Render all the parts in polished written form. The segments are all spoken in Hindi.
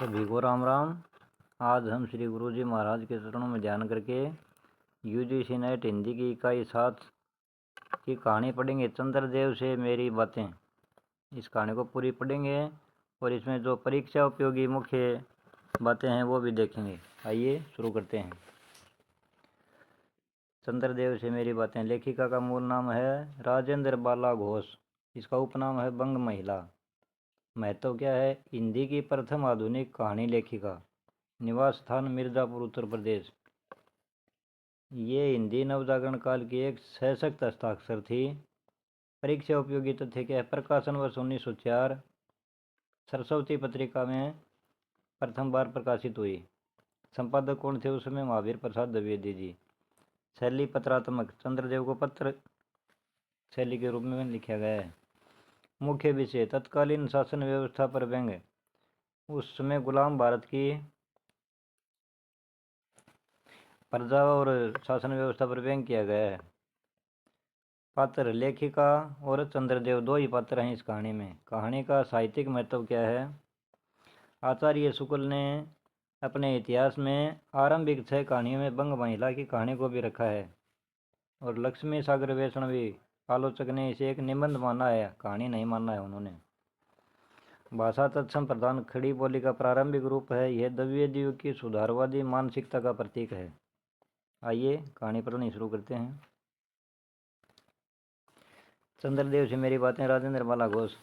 सभी को राम राम। आज हम श्री गुरु जी महाराज के चरणों में ध्यान करके यूजीसी नेट हिंदी की इकाई 7 की कहानी पढ़ेंगे, चंद्रदेव से मेरी बातें। इस कहानी को पूरी पढ़ेंगे और इसमें जो परीक्षा उपयोगी मुख्य बातें हैं वो भी देखेंगे। आइए शुरू करते हैं। चंद्रदेव से मेरी बातें। लेखिका का मूल नाम है राजेंद्र बाला घोष। इसका उपनाम है बंग महिला। महत्व क्या है? हिंदी की प्रथम आधुनिक कहानी लेखिका। निवास स्थान मिर्जापुर, उत्तर प्रदेश। ये हिंदी नवजागरण काल की एक सशक्त हस्ताक्षर थी। परीक्षा उपयोगी तथ्य क्या है? प्रकाशन वर्ष 1904 सरस्वती पत्रिका में प्रथम बार प्रकाशित हुई। संपादक कौन थे उस समय? महावीर प्रसाद द्विवेदी जी। शैली पत्रात्मक। चंद्रदेव को पत्र शैली के रूप में लिखा गया है। मुख्य विषय तत्कालीन शासन व्यवस्था पर व्यंग्य। उस समय गुलाम भारत की प्रजा और शासन व्यवस्था पर व्यंग्य किया गया है। पात्र लेखिका और चंद्रदेव, दो ही पात्र हैं इस कहानी में। कहानी का साहित्यिक महत्व क्या है? आचार्य शुक्ल ने अपने इतिहास में आरंभिक 6 कहानियों में बंग महिला की कहानी को भी रखा है और लक्ष्मी सागर वैष्णवी आलोचक ने इसे एक निबंध माना है, कहानी नहीं माना है उन्होंने। भाषा तत्सम प्रधान खड़ी बोली का प्रारंभिक रूप है। यह द्विवेदी युग की सुधारवादी मानसिकता का प्रतीक है। आइए कहानी पढ़नी शुरू करते हैं। चंद्रदेव से मेरी बातें। राजेंद्र बाला घोष।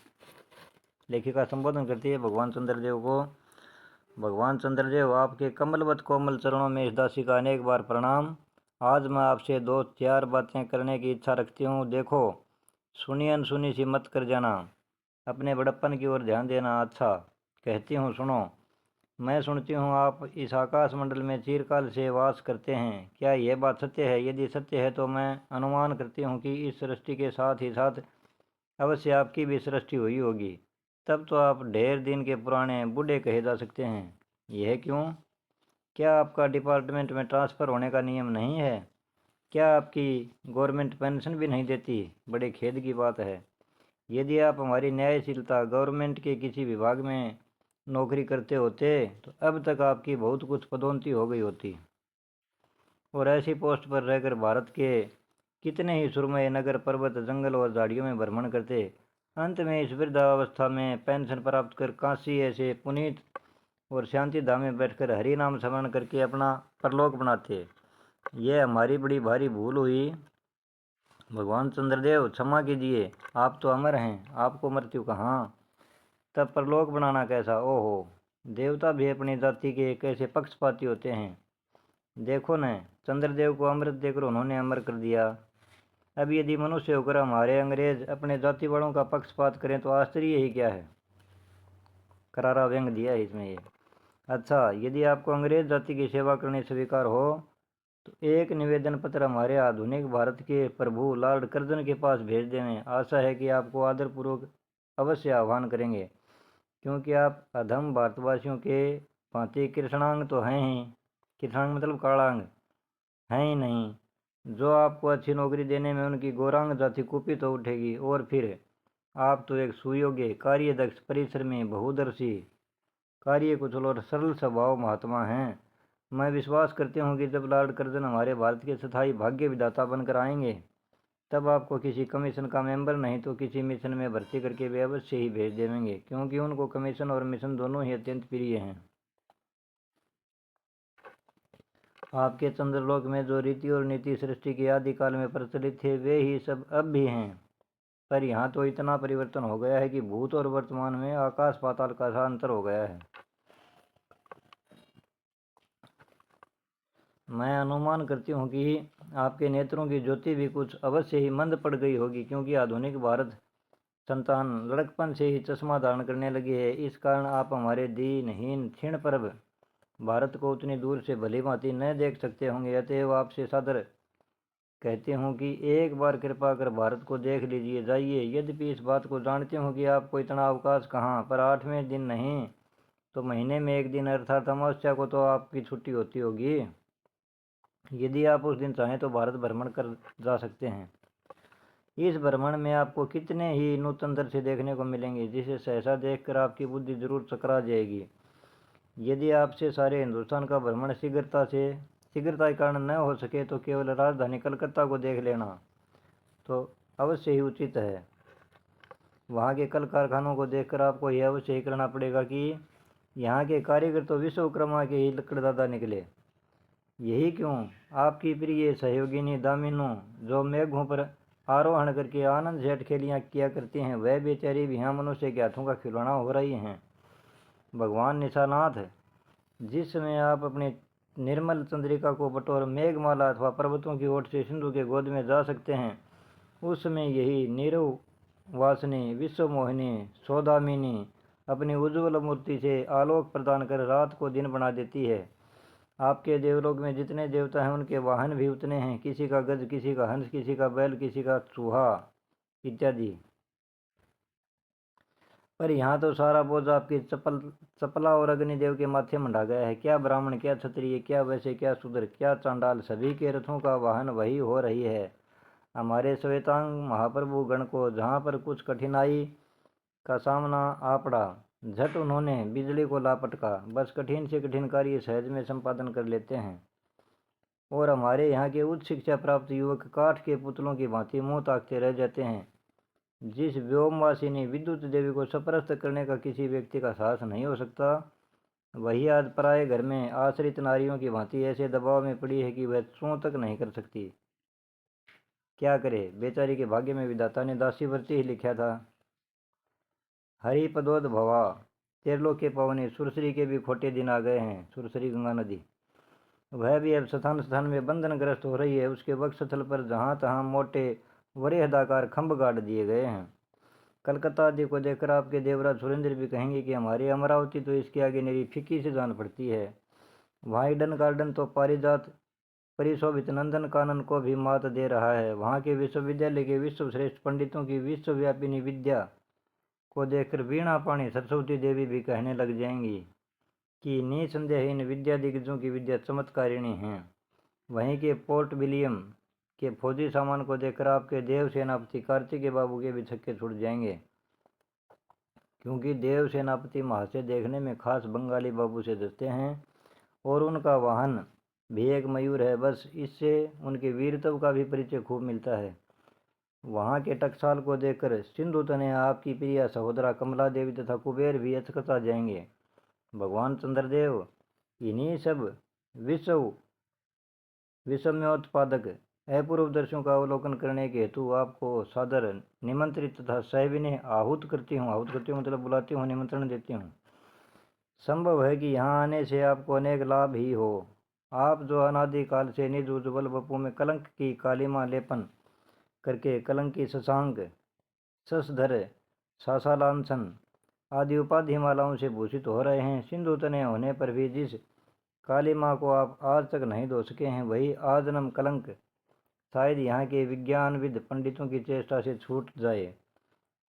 लेखिका संबोधन करती है भगवान चंद्रदेव को। भगवान चंद्रदेव, आपके कमलवत कोमल चरणों में इस दासी का अनेक बार प्रणाम। आज मैं आपसे 2-4 बातें करने की इच्छा रखती हूँ। देखो, सुनी अनसुनी सी मत कर जाना, अपने बड़प्पन की ओर ध्यान देना। अच्छा कहती हूँ सुनो। मैं सुनती हूँ आप इस आकाश मंडल में चिरकाल से वास करते हैं। क्या यह बात सत्य है? यदि सत्य है तो मैं अनुमान करती हूँ कि इस सृष्टि के साथ ही साथ अवश्य आपकी भी सृष्टि हुई होगी। तब तो आप ढेर दिन के पुराने बूढ़े कहे जा सकते हैं। यह क्यों? क्या आपका डिपार्टमेंट में ट्रांसफ़र होने का नियम नहीं है? क्या आपकी गवर्नमेंट पेंशन भी नहीं देती? बड़े खेद की बात है। यदि आप हमारी न्यायशीलता गवर्नमेंट के किसी विभाग में नौकरी करते होते तो अब तक आपकी बहुत कुछ पदोन्नति हो गई होती और ऐसी पोस्ट पर रहकर भारत के कितने ही सुरमय नगर, पर्वत, जंगल और झाड़ियों में भ्रमण करते। अंत में इस वृद्धावस्था में पेंशन प्राप्त कर काशी ऐसे पुनीत और शांति धाम में बैठकर हरि नाम स्मरण करके अपना परलोक बनाते। यह हमारी बड़ी भारी भूल हुई। भगवान चंद्रदेव, क्षमा कीजिए। आप तो अमर हैं, आपको मृत्यु कहाँ? तब परलोक बनाना कैसा? ओहो, देवता भी अपनी जाति के कैसे पक्षपाती होते हैं। देखो न, चंद्रदेव को अमृत देकर उन्होंने अमर कर दिया। अब यदि मनुष्य होकर हमारे अंग्रेज अपने जाति वालों का पक्षपात करें तो आश्चर्य ही क्या है। करारा व्यंग दिया है इसमें ये। अच्छा, यदि आपको अंग्रेज जाति की सेवा करनी स्वीकार हो तो एक निवेदन पत्र हमारे आधुनिक भारत के प्रभु लॉर्ड कर्जन के पास भेज दें। आशा है कि आपको आदरपूर्वक अवश्य आह्वान करेंगे, क्योंकि आप अधम भारतवासियों के भांति कृष्णांग तो हैं ही। कृष्णांग मतलब कालांग हैं ही नहीं। जो आपको अच्छी नौकरी देने में उनकी गौरांग जाति कुपित हो उठेगी। और फिर आप तो एक सुयोग्य, कार्यदक्ष, परिश्रमी, बहुदर्शी, कार्यकुशल और सरल स्वभाव महात्मा हैं। मैं विश्वास करती हूँ कि जब लॉर्ड कर्जन हमारे भारत के स्थायी भाग्य विधाता बनकर आएंगे तब आपको किसी कमीशन का मेंबर नहीं तो किसी मिशन में भर्ती करके वे अवश्य ही भेज देंगे, क्योंकि उनको कमीशन और मिशन दोनों ही अत्यंत प्रिय हैं। आपके चंद्रलोक में जो रीति और नीति सृष्टि के आदिकाल में प्रचलित थे वे ही सब अब भी हैं, पर यहाँ तो इतना परिवर्तन हो गया है कि भूत और वर्तमान में आकाश पाताल का सा अंतर हो गया है। मैं अनुमान करती हूँ कि आपके नेत्रों की ज्योति भी कुछ अवश्य ही मंद पड़ गई होगी, क्योंकि आधुनिक भारत संतान लड़कपन से ही चश्मा धारण करने लगी है। इस कारण आप हमारे दीनहीन क्षीण पर्व भारत को उतनी दूर से भली भांति न देख सकते होंगे। अतएव आपसे सादर कहती हूँ कि एक बार कृपा कर भारत को देख लीजिए जाइए। यद्यपि इस बात को जानती हूँ कि आपको इतना अवकाश कहाँ, पर 8वें दिन नहीं तो महीने में एक दिन अर्थात अमावस्या को तो आपकी छुट्टी होती होगी। यदि आप उस दिन चाहें तो भारत भ्रमण कर जा सकते हैं। इस भ्रमण में आपको कितने ही नूतन दृश्य देखने को मिलेंगे, जिसे सहसा देखकर आपकी बुद्धि जरूर चकरा जाएगी। यदि आपसे सारे हिंदुस्तान का भ्रमण शीघ्रता के कारण न हो सके तो केवल राजधानी कलकत्ता को देख लेना तो अवश्य ही उचित है। वहाँ के कल कारखानों को देखकर आपको यह अवश्य ही करना पड़ेगा कि यहाँ के कारीगर तो विश्वकर्मा के ही लकड़दादा निकले। यही क्यों आपकी प्रिय सहयोगिनी दामिनो, जो मेघों पर आरोहण करके आनंद से अटखेलियाँ किया करती हैं, वह बेचारी भी यहाँ मनुष्य के हाथों का खिलौना हो रही हैं। भगवान निशानाथ, जिस समय आप अपने निर्मल चंद्रिका को बटोर मेघमाला अथवा पर्वतों की ओट से सिंधु के गोद में जा सकते हैं, उस समय यही नीरव वासनी विश्वमोहिनी सौदामिनी अपनी उज्ज्वल मूर्ति से आलोक प्रदान कर रात को दिन बना देती है। आपके देवलोक में जितने देवता हैं उनके वाहन भी उतने हैं, किसी का गज, किसी का हंस, किसी का बैल, किसी का चूहा इत्यादि। पर यहाँ तो सारा बोझ आपकी चपला और अग्निदेव के माथे मंडा गया है। क्या ब्राह्मण, क्या क्षत्रिय, क्या वैश्य, क्या शूद्र, क्या चांडाल, सभी के रथों का वाहन वही हो रही है। हमारे श्वेतांग महाप्रभु गण को जहाँ पर कुछ कठिनाई का सामना आ पड़ा, झट उन्होंने बिजली को लापटका, बस कठिन से कठिन कार्य सहज में संपादन कर लेते हैं। और हमारे यहाँ के उच्च शिक्षा प्राप्त युवक काठ के पुतलों की भांति मुंह ताकते रह जाते हैं। जिस व्योमवासिनी विद्युत देवी को सपरस्त करने का किसी व्यक्ति का साहस नहीं हो सकता, वही आज पराये घर में आश्रित नारियों की भांति ऐसे दबाव में पड़ी है कि वह चूं तक नहीं कर सकती। क्या करे, बेचारी के भाग्य में विधाता ने दासी व्रती ही लिखा था। हरि पदोद भवा, त्रिलोक के पवनी, सुरसरी के भी खोटे दिन आ गए हैं। सुरसरी गंगा नदी, वह भी अब स्थान स्थान में बंधनग्रस्त हो रही है। उसके वक्षस्थल पर जहाँ तहाँ मोटे वरेहदाकार खंभ गाड़ दिए गए हैं। कलकत्ता आदि को देखकर आपके देवराज सुरेंद्र भी कहेंगे कि हमारी अमरावती तो इसके आगे मेरी फीकी से जान पड़ती है। वहाँ ईडन गार्डन तो पारिजात परिशोभित नंदन कानन को भी मात दे रहा है। वहाँ के विश्वविद्यालय के विश्वश्रेष्ठ पंडितों की विश्वव्यापिनी विद्या को देखकर वीणा पाणी सरस्वती देवी भी कहने लग जाएंगी कि निसंदेह इन विद्या दिग्गजों की विद्या चमत्कारिणी हैं। वहीं के पोर्ट विलियम के फौजी सामान को देखकर आपके देव सेनापति कार्तिकेय बाबू के भी छक्के छूट जाएंगे, क्योंकि देव सेनापति महाशय देखने में खास बंगाली बाबू से दसते हैं और उनका वाहन भी एक मयूर है। बस इससे उनके वीरत्व का भी परिचय खूब मिलता है। वहाँ के टकसाल को देखकर सिंधु तने आपकी प्रिय सहोदरा कमला देवी तथा कुबेर भी अचकचा जाएंगे। भगवान चंद्रदेव इन्हीं सब विषम्योत्पादक अपूर्वदर्शियों का अवलोकन करने के हेतु आपको सादर निमंत्रित तथा सविनय आहूत करती हूँ मतलब बुलाती हूँ, निमंत्रण देती हूँ। संभव है कि यहाँ आने से आपको अनेक लाभ ही हो। आप जो अनादिकाल से निज उज्ज्वल वपु में कलंक की कालिमा लेपन करके कलंकी शशांक, शशधर, सासालांछन आदि उपाधि मालाओं से भूषित हो रहे हैं, सिंधु तने होने पर भी जिस काली माँ को आप आज तक नहीं धो सके हैं, वही आजन्म कलंक शायद यहाँ के विज्ञानविद पंडितों की चेष्टा से छूट जाए।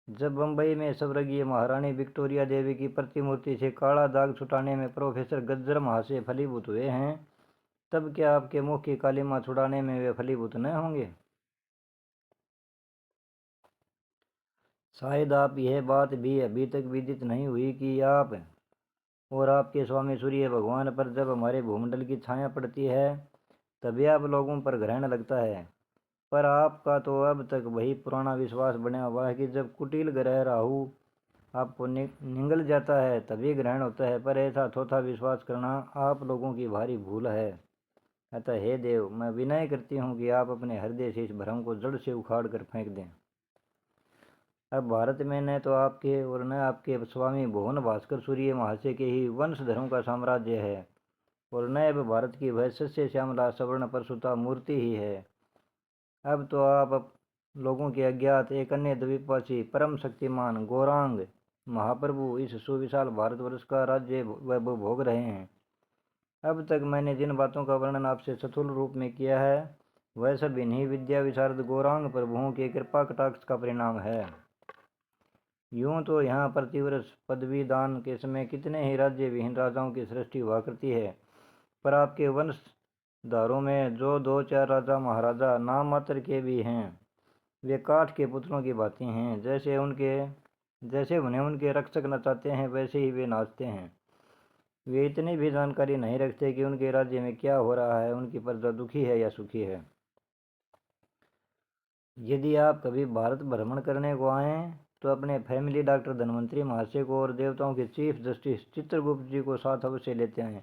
जब बम्बई में स्वर्गीय महारानी विक्टोरिया देवी की प्रतिमूर्ति से काला दाग छुटाने में प्रोफेसर गज्जर महाशय फलीभूत हुए हैं, तब क्या आपके मुख की काली माँ छुड़ाने में वे फलीभूत न होंगे? शायद आप यह बात भी अभी तक विदित नहीं हुई कि आप और आपके स्वामी सूर्य भगवान पर जब हमारे भूमंडल की छाया पड़ती है तभी आप लोगों पर ग्रहण लगता है। पर आपका तो अब तक वही पुराना विश्वास बना हुआ है कि जब कुटिल ग्रह राहु आपको निगल जाता है तभी ग्रहण होता है। पर ऐसा थोथा विश्वास करना आप लोगों की भारी भूल है। अतः हे देव, मैं विनय करती हूँ कि आप अपने हृदय से इस भ्रम को जड़ से उखाड़ कर फेंक दें। अब भारत में न तो आपके और न आपके स्वामी भुवन भास्कर सूर्य महाशय के ही वंशधरों का साम्राज्य है, और न अब भारत की वह सस्य श्यामला सवर्ण परशुता मूर्ति ही है। अब तो आप लोगों के अज्ञात एक अन्य द्वीपवासी परम शक्तिमान गौरांग महाप्रभु इस सुविशाल भारतवर्ष का राज्य वैभव भोग रहे हैं। अब तक मैंने जिन बातों का वर्णन आपसे स्थूल रूप में किया है, वह सब इन्हीं विद्या विशारद गौरांग प्रभुओं के कृपा कटाक्ष का परिणाम है। यूं तो यहाँ प्रतिवर्ष पदवी दान के समय कितने ही राज्य विहीन राजाओं की सृष्टि हुआ करती है, पर आपके वंशधारों में जो 2-4 राजा महाराजा नाम मात्र के भी हैं, वे काठ के पुतलों की भांति हैं। जैसे उन्हें उनके रक्षक नचाते हैं वैसे ही वे नाचते हैं। वे इतनी भी जानकारी नहीं रखते कि उनके राज्य में क्या हो रहा है, उनकी प्रजा दुखी है या सुखी है। यदि आप कभी भारत भ्रमण करने को आएं तो अपने फैमिली डॉक्टर धन्वंतरी महाशय को और देवताओं के चीफ जस्टिस चित्रगुप्त जी को साथ अवश्य लेते आएं।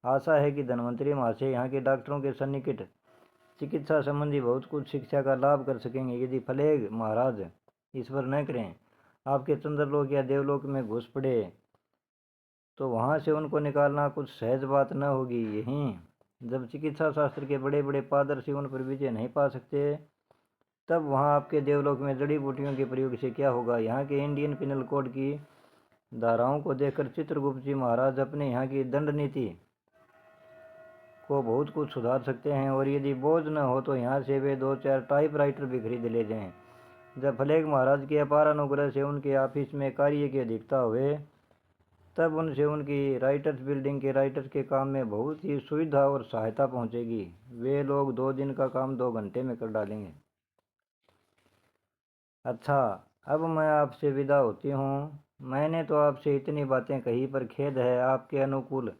आशा है कि धन्वंतरी महाशय यहाँ के डॉक्टरों के सन्निकट चिकित्सा संबंधी बहुत कुछ शिक्षा का लाभ कर सकेंगे। यदि प्लेग महाराज ईश्वर न करें आपके चंद्रलोक या देवलोक में घुस पड़े तो वहाँ से उनको निकालना कुछ सहज बात न होगी। यहीं जब चिकित्सा शास्त्र के बड़े बड़े पारदर्शी उन पर विजय नहीं पा सकते तब वहाँ आपके देवलोक में जड़ी बूटियों के प्रयोग से क्या होगा। यहाँ के इंडियन पिनल कोड की धाराओं को देखकर चित्रगुप्त जी महाराज अपने यहाँ की दंड नीति को बहुत कुछ सुधार सकते हैं, और यदि बोझ न हो तो यहाँ से वे 2-4 टाइपराइटर भी खरीद ले जाएं। जब फ्लेग महाराज के अपार अनुग्रह से उनके ऑफिस में कार्य की अधिकता हुए तब उनसे उनकी राइटर्स बिल्डिंग के राइटर्स के काम में बहुत ही सुविधा और सहायता पहुँचेगी। वे लोग 2 दिन का काम 2 घंटे में कर डालेंगे। अच्छा, अब मैं आपसे विदा होती हूँ। मैंने तो आपसे इतनी बातें कही पर खेद है आपके अनुकूल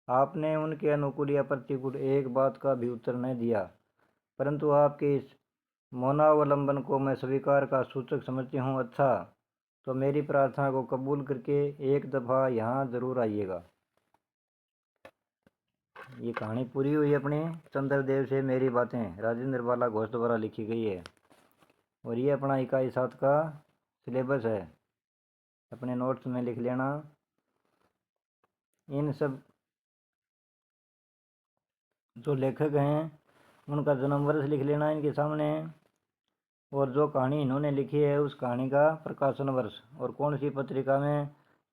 आपने उनके अनुकूल या प्रतिकूल एक बात का भी उत्तर नहीं दिया, परंतु आपके इस मौनावलंबन को मैं स्वीकार का सूचक समझती हूँ। अच्छा, तो मेरी प्रार्थना को कबूल करके एक दफ़ा यहाँ ज़रूर आइएगा। ये कहानी पूरी हुई अपनी चंद्रदेव से मेरी बातें राजेंद्र बाला घोष द्वारा लिखी गई है, और ये अपना इकाई 7 का सिलेबस है। अपने नोट्स में लिख लेना। इन सब जो लेखक हैं उनका जन्म वर्ष लिख लेना इनके सामने, और जो कहानी इन्होंने लिखी है उस कहानी का प्रकाशन वर्ष और कौन सी पत्रिका में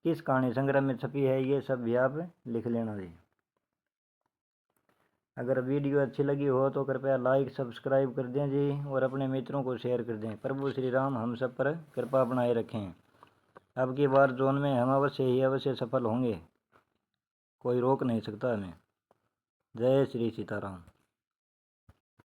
किस कहानी संग्रह में छपी है, ये सब भी आप लिख लेना जी। अगर वीडियो अच्छी लगी हो तो कृपया लाइक सब्सक्राइब कर दें जी, और अपने मित्रों को शेयर कर दें। प्रभु श्री राम हम सब पर कृपा बनाए रखें। अब की बार जोन में हम अवश्य सफल होंगे, कोई रोक नहीं सकता हमें। जय श्री सीताराम।